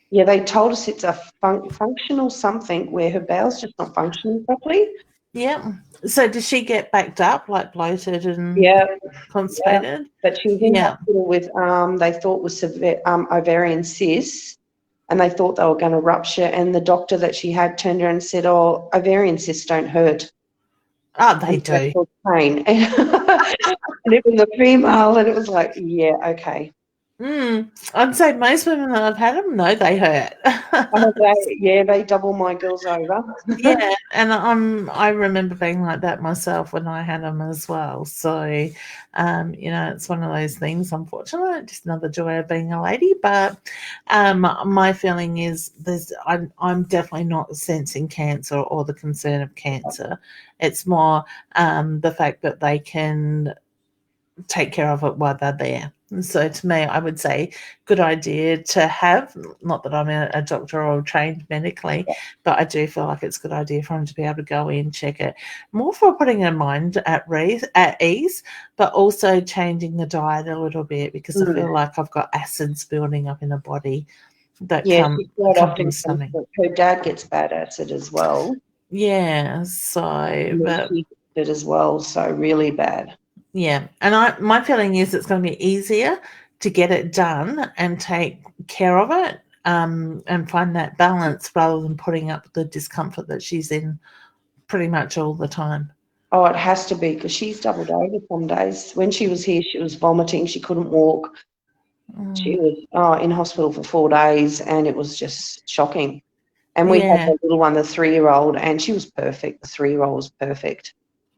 yeah, they told us it's a functional something where her bowel's just not functioning properly. Yeah. So does she get backed up, like bloated and Yeah, constipated? but she was in Yeah. hospital with they thought was severe ovarian cysts, and they thought they were going to rupture. And the doctor that she had turned around and said, "Oh, ovarian cysts don't hurt. Oh, they They do. cause pain." And it was a female, and it was like, yeah, okay. I'd say most women that I've had them, no, they hurt. They double my girls over. Yeah, and I remember being like that myself when I had them as well. So, it's one of those things. Unfortunately, just another joy of being a lady. But my feeling is I'm definitely not sensing cancer or the concern of cancer. It's more the fact that they can take care of it while they're there. So to me, I would say good idea to have, not that I'm a doctor or trained medically, but I do feel like it's a good idea for them to be able to go in, check it, more for putting their mind at ease, but also changing the diet a little bit because I feel like I've got acids building up in the body that Yeah, come she quite from often stomach. her dad gets bad acid as well. Yeah, so And then but she gets it as well, so really bad. yeah, and my feeling is it's going to be easier to get it done and take care of it, and find that balance rather than putting up the discomfort that she's in pretty much all the time. Oh, it has to be because she's doubled over some days. When she was here, she was vomiting. She couldn't walk. She was in hospital for 4 days, and it was just shocking. And we had Yeah. the little one, the 3-year-old, and she was perfect. The 3-year-old was perfect.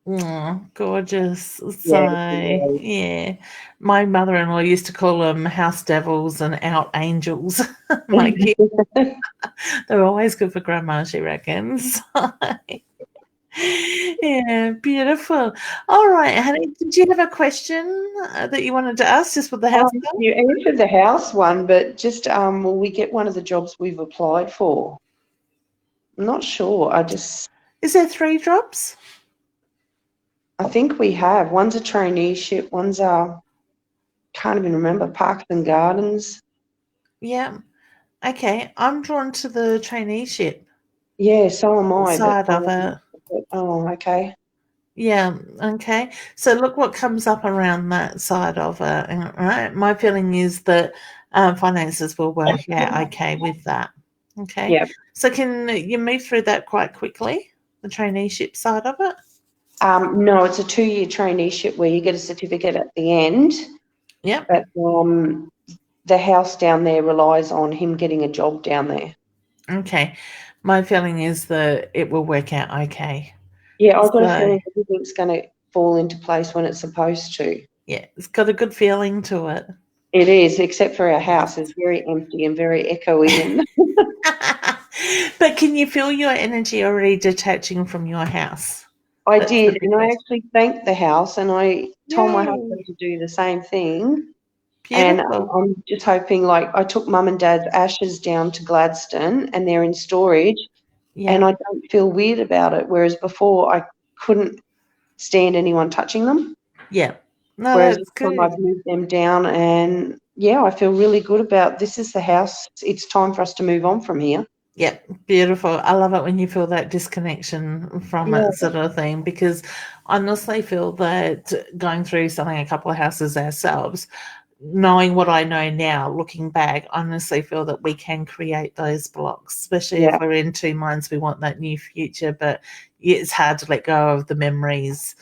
Oh, gorgeous. Yeah, So, yeah. My mother-in-law used to call them house devils and out angels. My kids, they're always good for grandma, she reckons. Yeah, beautiful. All right, honey, did you have a question that you wanted to ask just with the house girl? You answered the house one, but just will we get one of the jobs we've applied for? I'm not sure. Is there 3 drops? I think we have. One's a traineeship. One's can't even remember, Parks and Gardens. Yeah. Okay, I'm drawn to the traineeship Yeah, so am I. side of it. Oh, okay. Yeah, okay. So look what comes up around that side of it. All right. My feeling is that finances will work out okay with that. Okay. Yeah. So can you move through that quite quickly, the traineeship side of it? No, it's a 2-year traineeship where you get a certificate at the end. Yep. But the house down there relies on him getting a job down there. Okay. My feeling is that it will work out okay. Yeah, I've got a feeling everything's going to fall into place when it's supposed to. Yeah, it's got a good feeling to it. It is, except for our house. It's very empty and very echoey. But can you feel your energy already detaching from your house? I did, and I actually thanked the house, and I told my Yay. husband to do the same thing. Beautiful. And I'm just hoping, like, I took Mum and Dad's ashes down to Gladstone, and they're in storage, and I don't feel weird about it, whereas before I couldn't stand anyone touching them. Yeah. No, Whereas that's this time good. I've moved them down, and yeah, I feel really good about this is the house. It's time for us to move on from here. Yeah, beautiful. I love it when you feel that disconnection from it sort of thing, because I honestly feel that going through selling a couple of houses ourselves, knowing what I know now, looking back, I honestly feel that we can create those blocks, especially if we're in two minds. We want that new future, but it's hard to let go of the memories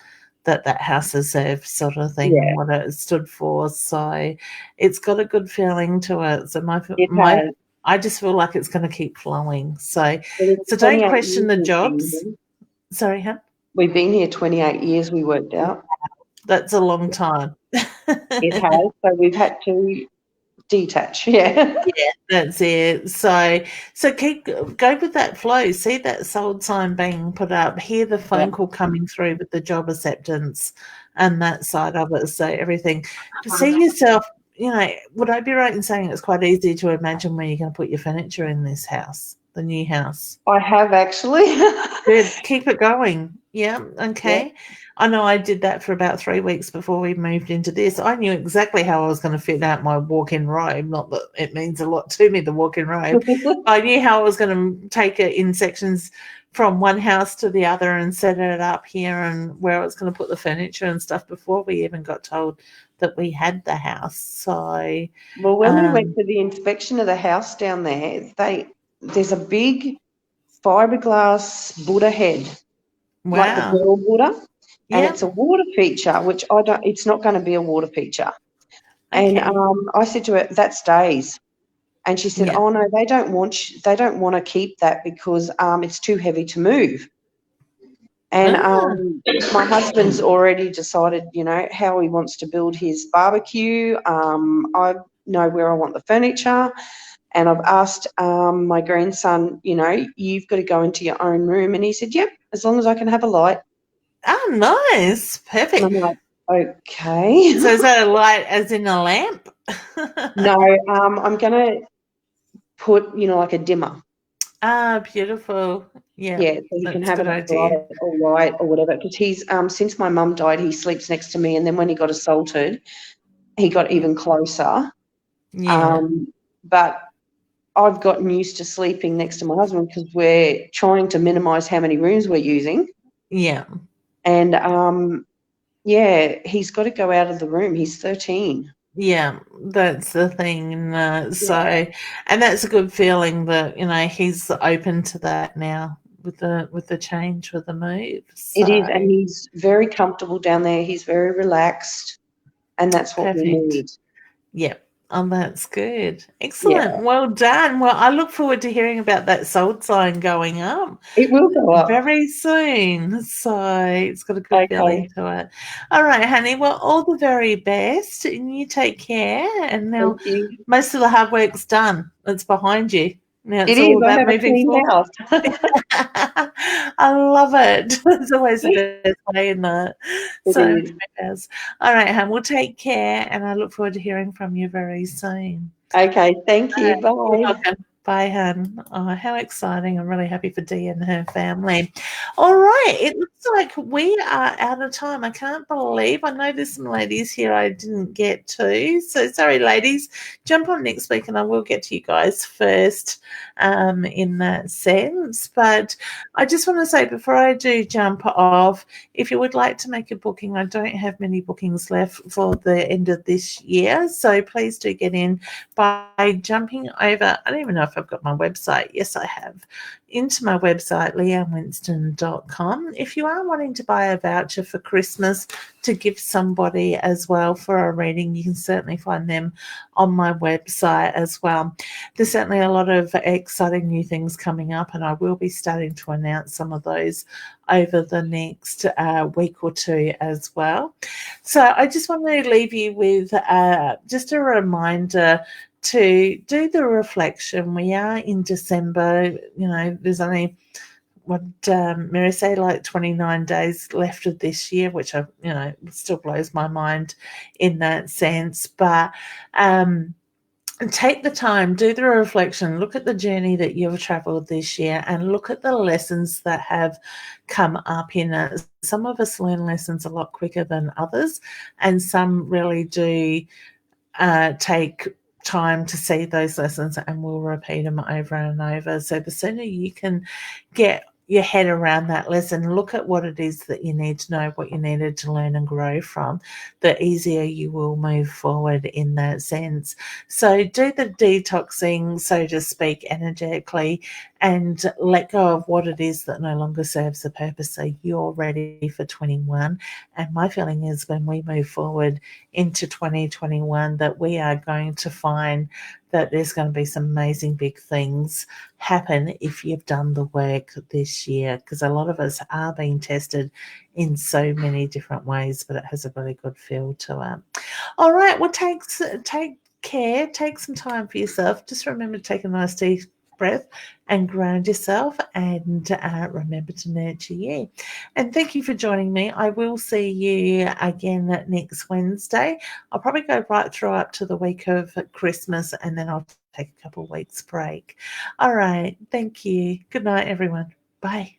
that house has served, sort of thing, and what it stood for. So it's got a good feeling to it. So I just feel like it's going to keep flowing. So don't question the jobs. Sorry, huh? We've been here 28 years, we worked out. That's a long time. It has. So we've had to detach. Yeah, that's it. So go with that flow. See that sold sign being put up. Hear the phone call coming through with the job acceptance and that side of it. So everything. See yourself. Would I be right in saying it's quite easy to imagine where you're going to put your furniture in this house, the new house? I have actually. Good. Keep it going. Yeah. Okay. Yeah. I know I did that for about 3 weeks before we moved into this. I knew exactly how I was going to fit out my walk-in robe. Not that it means a lot to me, the walk-in robe. I knew how I was going to take it in sections from one house to the other and set it up here and where I was going to put the furniture and stuff before we even got told that we had the house. So, well, when we went to the inspection of the house down there, there's a big fiberglass Buddha head, like the pearl Buddha. And it's a water feature, which it's not going to be a water feature. Okay. And I said to her, that stays. And she said, oh, no, they don't want to keep that because it's too heavy to move. And my husband's already decided, how he wants to build his barbecue. I know where I want the furniture. And I've asked my grandson, you've got to go into your own room. And he said, yep, as long as I can have a light. Oh, nice. Perfect. And I'm like, okay. So is that a light as in a lamp? No, I'm going to put, like a dimmer. Ah, beautiful. Yeah. Yeah, so you can have it as light or white or whatever. Because he's, since my mum died, he sleeps next to me. And then when he got assaulted, he got even closer. Yeah. But I've gotten used to sleeping next to my husband because we're trying to minimise how many rooms we're using. Yeah. And, he's got to go out of the room. He's 13. Yeah, that's the thing. So, and that's a good feeling that, he's open to that now with the change, with the move. So. It is, and he's very comfortable down there. He's very relaxed, and that's what we need. Yep. Oh, that's good. Excellent. Yeah. Well done. Well, I look forward to hearing about that sold sign going up. It will go up very soon. So it's got a good feeling to it. All right, honey. Well, all the very best. And you take care. And now most of the hard work's done. It's behind you. Now it's all about moving forward. I love it. It's always the best way in that. So, all right, hon, we'll take care, and I look forward to hearing from you very soon. Okay, thank you. Bye. You're welcome. Bye, hon. Oh, how exciting. I'm really happy for Dee and her family. All right. It looks like we are out of time. I can't believe. I know there's some ladies here I didn't get to. So sorry, ladies. Jump on next week and I will get to you guys first in that sense. But I just want to say before I do jump off, if you would like to make a booking, I don't have many bookings left for the end of this year. So please do get in by jumping over. I don't even know if I've got my website. Yes, I have. Into my website, leannewinston.com. If you are wanting to buy a voucher for Christmas to give somebody as well for a reading, you can certainly find them on my website as well. There's certainly a lot of exciting new things coming up, and I will be starting to announce some of those over the next week or two as well. So I just want to leave you with just a reminder to do the reflection. We are in December, there's only Mary say like 29 days left of this year, which still blows my mind in that sense. But take the time, do the reflection, look at the journey that you've traveled this year and look at the lessons that have come up in it. Some of us learn lessons a lot quicker than others, and some really do take time to see those lessons and we'll repeat them over and over. So the sooner you can get your head around that lesson, look at what it is that you need to know, what you needed to learn and grow from, the easier you will move forward in that sense. So do the detoxing, so to speak, energetically, and let go of what it is that no longer serves the purpose, so you're ready for 21. And my feeling is when we move forward into 2021 that we are going to find that there's going to be some amazing big things happen if you've done the work this year, because a lot of us are being tested in so many different ways, but it has a really good feel to it. All right, well, take care, take some time for yourself. Just remember to take a nice deep breath and ground yourself, and remember to nurture you. And thank you for joining me. I will see you again next Wednesday. I'll probably go right through up to the week of Christmas, and then I'll take a couple of weeks break. All right, thank you. Good night, everyone. Bye.